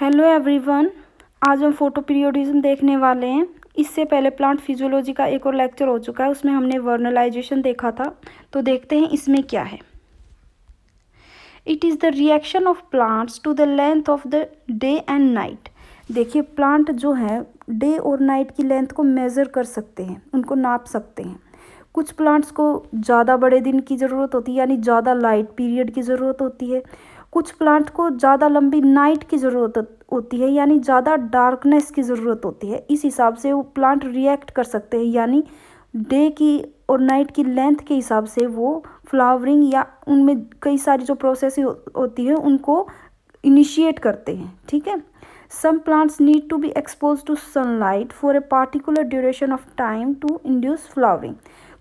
Hello everyone. आज हम photo periodism देखने वाले हैं। इससे पहले प्लांट फिजियोलॉजी का एक और लेक्चर हो चुका है, उसमें हमने वर्नलाइजेशन देखा था। तो देखते हैं इसमें क्या है। It is the reaction of plants to the length of the day and night. देखिए, प्लांट जो है डे और नाइट की लेंथ को मेज़र कर सकते हैं, उनको नाप सकते हैं। कुछ प्लांट्स को ज़्यादा बड़े दिन की ज़रूरत होती है, यानी ज़्यादा लाइट पीरियड की ज़रूरत होती है। कुछ प्लांट को ज़्यादा लंबी नाइट की ज़रूरत होती है, यानी ज़्यादा डार्कनेस की ज़रूरत होती है। इस हिसाब से वो प्लांट रिएक्ट कर सकते हैं, यानी डे की और नाइट की लेंथ के हिसाब से वो फ्लावरिंग या उनमें कई सारी जो प्रोसेस होती है उनको इनिशिएट करते हैं। ठीक है। Some plants need to be expose to sunlight for a particular duration of time to induce flowering.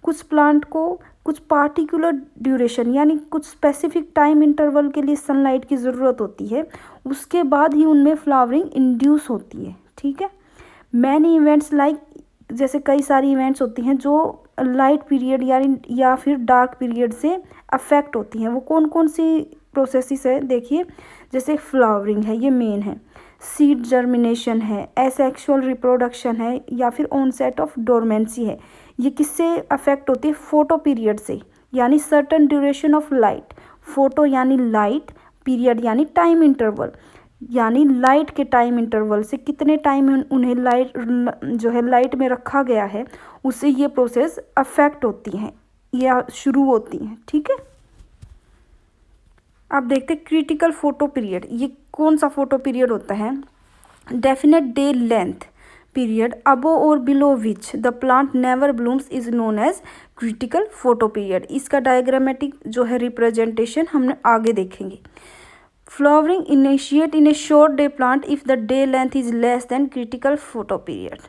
कुछ प्लांट को कुछ पार्टिकुलर ड्यूरेशन यानी कुछ स्पेसिफिक टाइम इंटरवल के लिए सनलाइट की ज़रूरत होती है, उसके बाद ही उनमें फ्लावरिंग इंड्यूस होती है। ठीक है। मैनी इवेंट्स लाइक, जैसे कई सारी इवेंट्स होती हैं जो लाइट पीरियड या फिर डार्क पीरियड से अफेक्ट होती हैं। वो कौन कौन सी प्रोसेसेस है देखिए। जैसे फ्लावरिंग है, ये मेन है। सीड जर्मिनेशन है, एसेक्सुअल रिप्रोडक्शन है, या फिर ऑनसेट ऑफ डोरमेंसी है। ये किससे अफेक्ट होती है? फोटो पीरियड से, यानी certain duration of light. Photo यानी लाइट, पीरियड यानी टाइम इंटरवल, यानी लाइट के टाइम इंटरवल से कितने टाइम उन्हें लाइट जो है लाइट में रखा गया है, उससे ये प्रोसेस अफेक्ट होती हैं या शुरू होती हैं। ठीक है। अब देखते हैं क्रिटिकल फोटो पीरियड। ये कौन सा फोटो पीरियड होता है? Definite day length period above और below which the plant never blooms is known as critical photoperiod. इसका डायग्रामेटिक जो है रिप्रेजेंटेशन हमने आगे देखेंगे। Flowering initiate in a short day plant if the day length is less than critical photoperiod.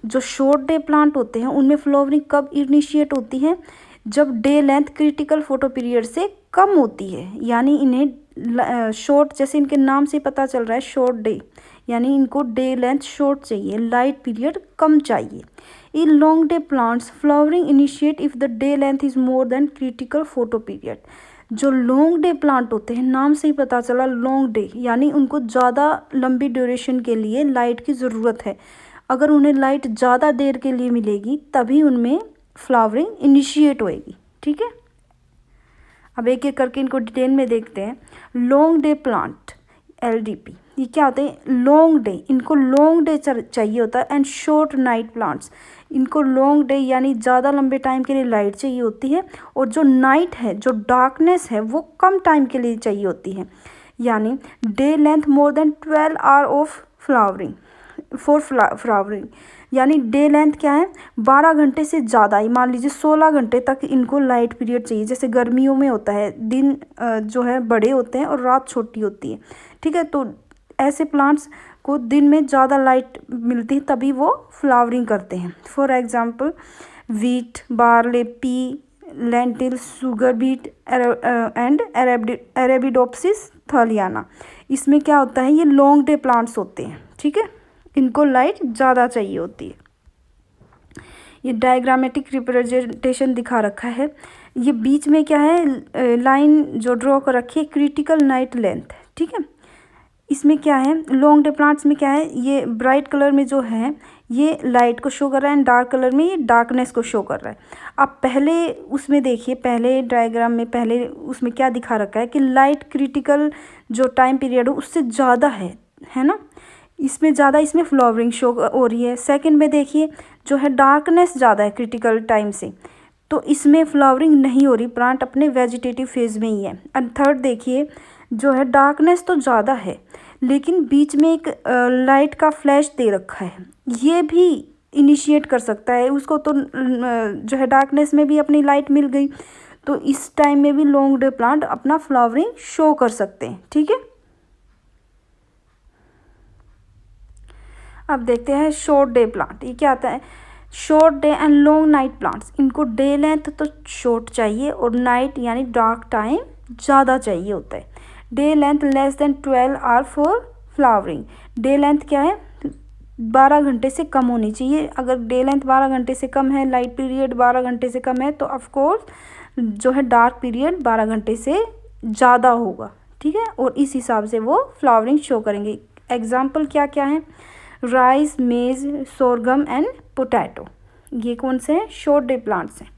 जो short day plant होते हैं उनमें फ्लावरिंग कब इनिशिएट होती है? जब day length critical photoperiod से कम होती है, यानी इन्हें शॉर्ट, जैसे इनके नाम से पता चल रहा है शॉर्ट डे, यानी इनको डे लेंथ शॉर्ट चाहिए, लाइट पीरियड कम चाहिए। In long day plants flowering initiate if the day length is more than critical photoperiod. जो लॉन्ग डे प्लांट होते हैं, नाम से ही पता चला लॉन्ग डे, यानी उनको ज़्यादा लंबी ड्यूरेशन के लिए लाइट की ज़रूरत है। अगर उन्हें लाइट ज़्यादा देर के लिए मिलेगी तभी उनमें फ्लावरिंग इनिशिएट होएगी। ठीक है। अब एक एक करके इनको डिटेल में देखते हैं। लॉन्ग डे प्लांट LDP, ये क्या होते हैं? लॉन्ग डे, इनको लॉन्ग डे चाहिए होता है। एंड शॉर्ट नाइट प्लांट्स, इनको लॉन्ग डे यानी ज़्यादा लंबे टाइम के लिए लाइट चाहिए होती है, और जो नाइट है, जो डार्कनेस है, वो कम टाइम के लिए चाहिए होती है, यानी day length more than 12 hour of flowering for flowering. यानी डे लेंथ क्या है? 12 घंटे से ज़्यादा ही, मान लीजिए 16 घंटे तक इनको लाइट पीरियड चाहिए। जैसे गर्मियों में होता है, दिन जो है बड़े होते हैं और रात छोटी होती है। ठीक है। तो ऐसे प्लांट्स को दिन में ज़्यादा लाइट मिलती है, तभी वो फ्लावरिंग करते हैं। For example wheat, barley, pea, lentil, sugar beet and arabidopsis thaliana. इसमें क्या होता है? ये लॉन्ग डे प्लांट्स होते हैं। ठीक है। इनको लाइट ज़्यादा चाहिए होती है। ये डायग्रामेटिक रिप्रेजेंटेशन दिखा रखा है। ये बीच में क्या है? लाइन जो ड्रॉ कर रखी है, क्रिटिकल नाइट लेंथ। ठीक है। इसमें क्या है? लॉन्ग डे प्लांट्स में क्या है? ये ब्राइट कलर में जो है ये लाइट को शो कर रहा है, एंड डार्क कलर में ये डार्कनेस को शो कर रहा है। अब पहले उसमें देखिए, पहले डायग्राम में पहले उसमें क्या दिखा रखा है कि लाइट क्रिटिकल जो टाइम पीरियड हो उससे ज़्यादा है ना, इसमें ज़्यादा, इसमें फ्लावरिंग शो हो रही है। सेकंड में देखिए जो है डार्कनेस ज़्यादा है क्रिटिकल टाइम से, तो इसमें फ्लावरिंग नहीं हो रही, प्लांट अपने वेजिटेटिव फेज में ही है। एंड थर्ड देखिए जो है डार्कनेस तो ज़्यादा है, लेकिन बीच में एक लाइट का फ्लैश दे रखा है, ये भी इनिशिएट कर सकता है उसको। तो जो है डार्कनेस में भी अपनी लाइट मिल गई, तो इस टाइम में भी लॉन्ग डे प्लांट अपना फ्लावरिंग शो कर सकते हैं। ठीक है। अब देखते हैं शॉर्ट डे प्लांट। ये क्या आता है? Short day and long night plants, इनको डे लेंथ तो शॉर्ट चाहिए और नाइट यानी डार्क टाइम ज़्यादा चाहिए होता है। Day length less than 12 hour for flowering. Day length क्या है? 12 घंटे से कम होनी चाहिए। अगर डे लेंथ 12 घंटे से कम है, लाइट पीरियड 12 घंटे से कम है, तो ऑफकोर्स जो है डार्क पीरियड 12 घंटे से ज़्यादा होगा। ठीक है। और इस हिसाब से वो फ्लावरिंग शो करेंगे। एग्जाम्पल क्या क्या है, राइस, मेज, सोरगम एंड पोटैटो, ये कौन से हैं, शॉर्ट डे प्लांट्स हैं।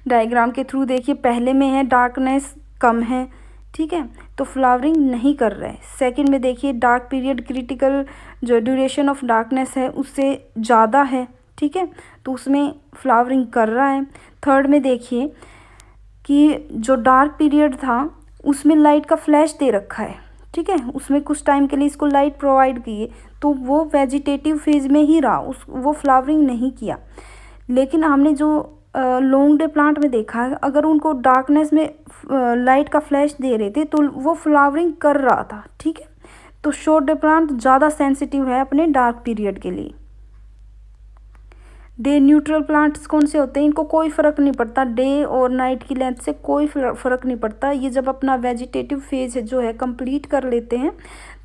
डायग्राम के थ्रू देखिए, पहले में है डार्कनेस कम है, ठीक है, तो फ्लावरिंग नहीं कर रहा है। सेकंड में देखिए डार्क पीरियड क्रिटिकल जो ड्यूरेशन ऑफ डार्कनेस है उससे ज़्यादा है, ठीक है, तो उसमें फ्लावरिंग कर रहा है। थर्ड में देखिए कि जो डार्क पीरियड था उसमें लाइट का फ्लैश दे रखा है, ठीक है, उसमें कुछ टाइम के लिए इसको लाइट प्रोवाइड की है, तो वो वेजिटेटिव फेज में ही रहा, वो फ्लावरिंग नहीं किया। लेकिन हमने जो लॉन्ग डे प्लांट में देखा है, अगर उनको डार्कनेस में लाइट का फ्लैश दे रहे थे तो वो फ्लावरिंग कर रहा था, ठीक है। तो शॉर्ट डे प्लांट ज़्यादा सेंसिटिव है अपने डार्क पीरियड के लिए। डे न्यूट्रल प्लांट्स कौन से होते हैं, इनको कोई फ़र्क नहीं पड़ता, डे और नाइट की लेंथ से कोई फ़र्क नहीं पड़ता। ये जब अपना वेजिटेटिव फेज है जो है कंप्लीट कर लेते हैं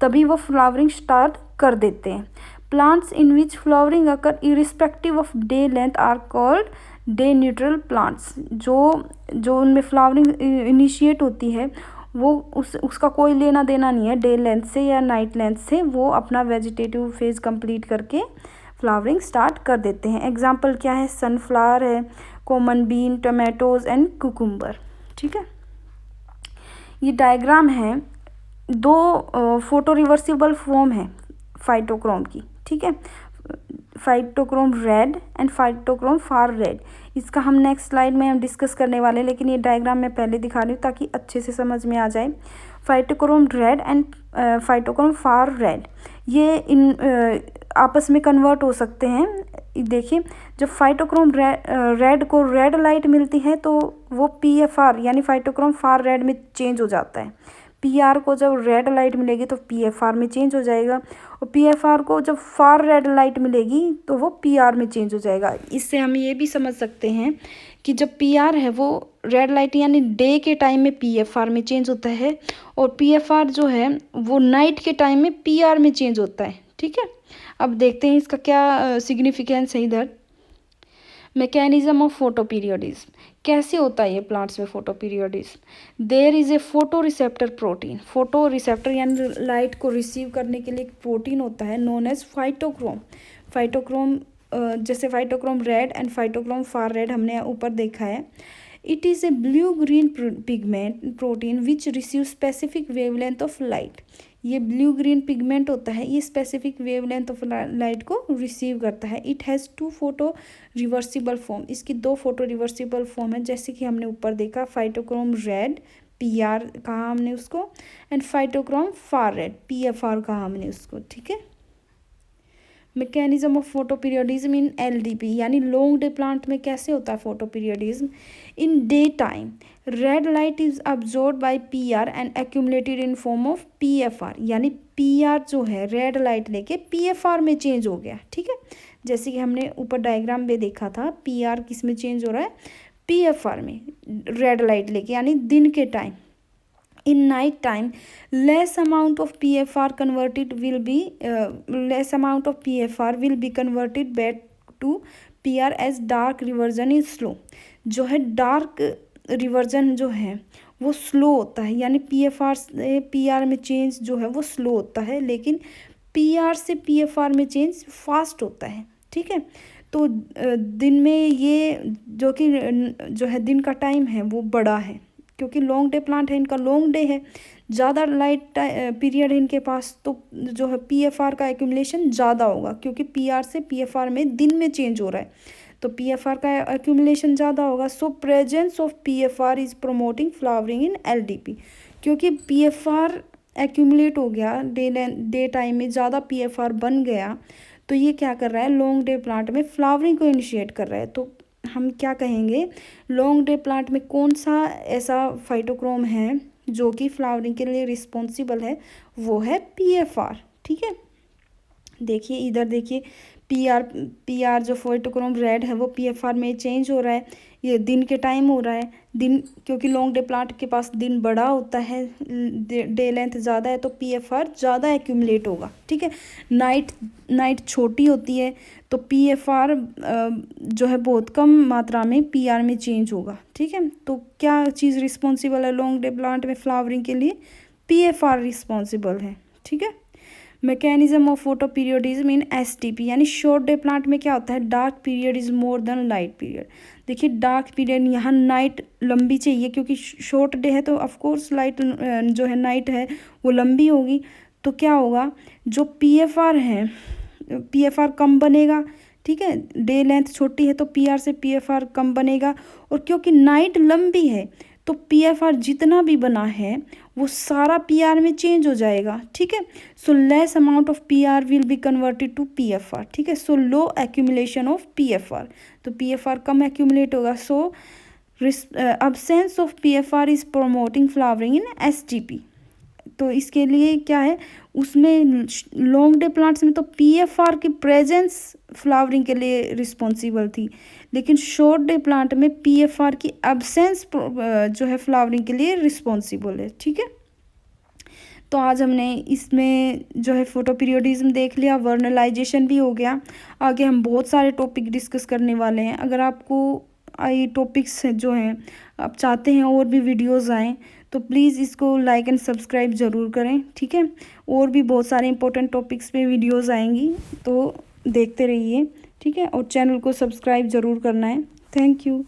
तभी वो फ्लावरिंग स्टार्ट कर देते हैं। Plants in which flowering occur irrespective of day length are called day neutral plants. जो उनमें फ्लावरिंग इनिशिएट होती है वो उसका कोई लेना देना नहीं है डे लेंथ से या नाइट लेंथ से, वो अपना वेजिटेटिव फेज कंप्लीट करके फ्लावरिंग स्टार्ट कर देते हैं। एग्जाम्पल क्या है, सनफ्लावर है, common bean, tomatoes and cucumber, ठीक है। ये डायग्राम है, दो फोटो रिवर्सिबल फॉर्म है फाइटोक्रोम की, ठीक है, phytochrome red and phytochrome far red. इसका हम नेक्स्ट स्लाइड में हम डिस्कस करने वाले हैं, लेकिन ये डायग्राम मैं पहले दिखा रही हूँ ताकि अच्छे से समझ में आ जाए। Phytochrome red and phytochrome far red, ये इन आपस में कन्वर्ट हो सकते हैं। देखिए, जब फाइटोक्रोम रेड को रेड लाइट मिलती है तो वो PFR यानी फाइटोक्रोम फार रेड में चेंज हो जाता है। PR को जब रेड लाइट मिलेगी तो PFR में चेंज हो जाएगा, और PFR को जब फार रेड लाइट मिलेगी तो वो PR में चेंज हो जाएगा। इससे हम ये भी समझ सकते हैं कि जब PR है वो रेड लाइट यानी डे के टाइम में PFR में चेंज होता है, और PFR जो है वो नाइट के टाइम में PR में चेंज होता है, ठीक है। अब देखते हैं इसका क्या सिग्निफिकेंस है इधर। मैकेनिज्म ऑफ फोटो पीरियडिज्म, कैसे होता है ये प्लांट्स में photoperiodism. There is a photoreceptor protein, photoreceptor यानी लाइट को रिसीव करने के लिए एक प्रोटीन होता है नोन एज फाइटोक्रोम। फाइटोक्रोम जैसे phytochrome red and phytochrome far red हमने ऊपर देखा है। It is a blue green pigment protein which receive specific wavelength of light. ये ब्लू ग्रीन पिगमेंट होता है, ये स्पेसिफिक वेवलेंथ ऑफ लाइट को रिसीव करता है। It has 2 photo reversible form, इसकी 2 फोटो रिवर्सिबल फॉर्म है, जैसे कि हमने ऊपर देखा फाइटोक्रोम रेड PR कहा हमने उसको, and phytochrome far red PFR कहा हमने उसको, ठीक है। Mechanism of photoperiodism in LDP यानी लॉन्ग डे प्लांट में कैसे होता है photoperiodism. In day time red light is absorb by PR and accumulated in form of PFR, यानी PR जो है रेड लाइट लेके PFR में चेंज हो गया, ठीक है। जैसे कि हमने ऊपर डायग्राम में देखा था, PR किस में चेंज हो रहा है, PFR में रेड लाइट लेके, यानी दिन के time. In night time, less amount of PFR will be converted back to PR as dark reversion is slow। जो है डार्क रिवर्जन जो है वो स्लो होता है, यानी PFR से PR में चेंज जो है वो स्लो होता है, लेकिन PR से PFR में चेंज फास्ट होता है, ठीक है। तो दिन में ये जो है दिन का टाइम है वो बड़ा है, क्योंकि लॉन्ग डे प्लांट है, इनका लॉन्ग डे है, ज़्यादा लाइट पीरियड है इनके पास, तो जो है PFR का एक्यूमुलेशन ज़्यादा होगा, क्योंकि PR से PFR में दिन में चेंज हो रहा है, तो PFR का एक्यूमुलेशन ज़्यादा होगा। So presence of PFR is promoting flowering in LDP, क्योंकि PFR एक्यूमुलेट हो गया डे टाइम में, ज़्यादा PFR बन गया, तो ये क्या कर रहा है, लॉन्ग डे प्लांट में फ्लावरिंग को इनिशिएट कर रहा है। तो हम क्या कहेंगे, लॉन्ग डे प्लांट में कौन सा ऐसा फाइटोक्रोम है जो कि फ्लावरिंग के लिए रिस्पॉन्सिबल है, वो है PFR, ठीक है। देखिए इधर देखिए, PR जो फाइटोक्रोम रेड है वो PFR में चेंज हो रहा है, ये दिन के टाइम हो रहा है, दिन क्योंकि लॉन्ग डे प्लांट के पास दिन बड़ा होता है, डे लेंथ ज़्यादा है, तो PFR ज़्यादा एक्यूमुलेट होगा, ठीक है। नाइट छोटी होती है तो PFR जो है बहुत कम मात्रा में PR में चेंज होगा, ठीक है। तो क्या चीज़ रिस्पॉन्सिबल है लॉन्ग डे प्लांट में फ्लावरिंग के लिए, PFR रिस्पॉन्सिबल है, ठीक है। Mechanism of photoperiodism in STP, यानी शॉर्ट डे प्लांट में क्या होता है, dark period is more than light period. देखिए डार्क पीरियड, यहाँ नाइट लंबी चाहिए क्योंकि शॉर्ट डे है तो ऑफकोर्स लाइट जो है नाइट है वो लंबी होगी। तो क्या होगा, जो पीएफआर है, पीएफआर कम बनेगा, ठीक है, डे लेंथ छोटी है तो पीआर से पीएफआर कम बनेगा। और क्योंकि नाइट लंबी है तो पीएफआर जितना भी बना है वो सारा पीआर में चेंज हो जाएगा, ठीक है। So less amount of PR will be converted to PFR, ठीक है। So low accumulation of PFR, तो पीएफआर कम एक्यूमुलेट होगा। So absence of PFR is promoting flowering in STP। तो इसके लिए क्या है, उसमें लॉन्ग डे प्लांट्स में तो पीएफआर की प्रेजेंस फ्लावरिंग के लिए रिस्पॉन्सिबल थी, लेकिन शॉर्ट डे प्लांट में पीएफआर की एब्सेंस जो है फ्लावरिंग के लिए रिस्पॉन्सिबल है, ठीक है। तो आज हमने इसमें जो है फोटो पीरियडिज्म देख लिया, वर्नलाइजेशन भी हो गया। आगे हम बहुत सारे टॉपिक डिस्कस करने वाले हैं। अगर आपको ये टॉपिक्स जो हैं आप चाहते हैं और भी वीडियोस आएँ तो प्लीज़ इसको लाइक एंड सब्सक्राइब ज़रूर करें, ठीक है। और भी बहुत सारे इंपॉर्टेंट टॉपिक्स पे वीडियोस आएंगी तो देखते रहिए, ठीक है। और चैनल को सब्सक्राइब ज़रूर करना है। Thank you.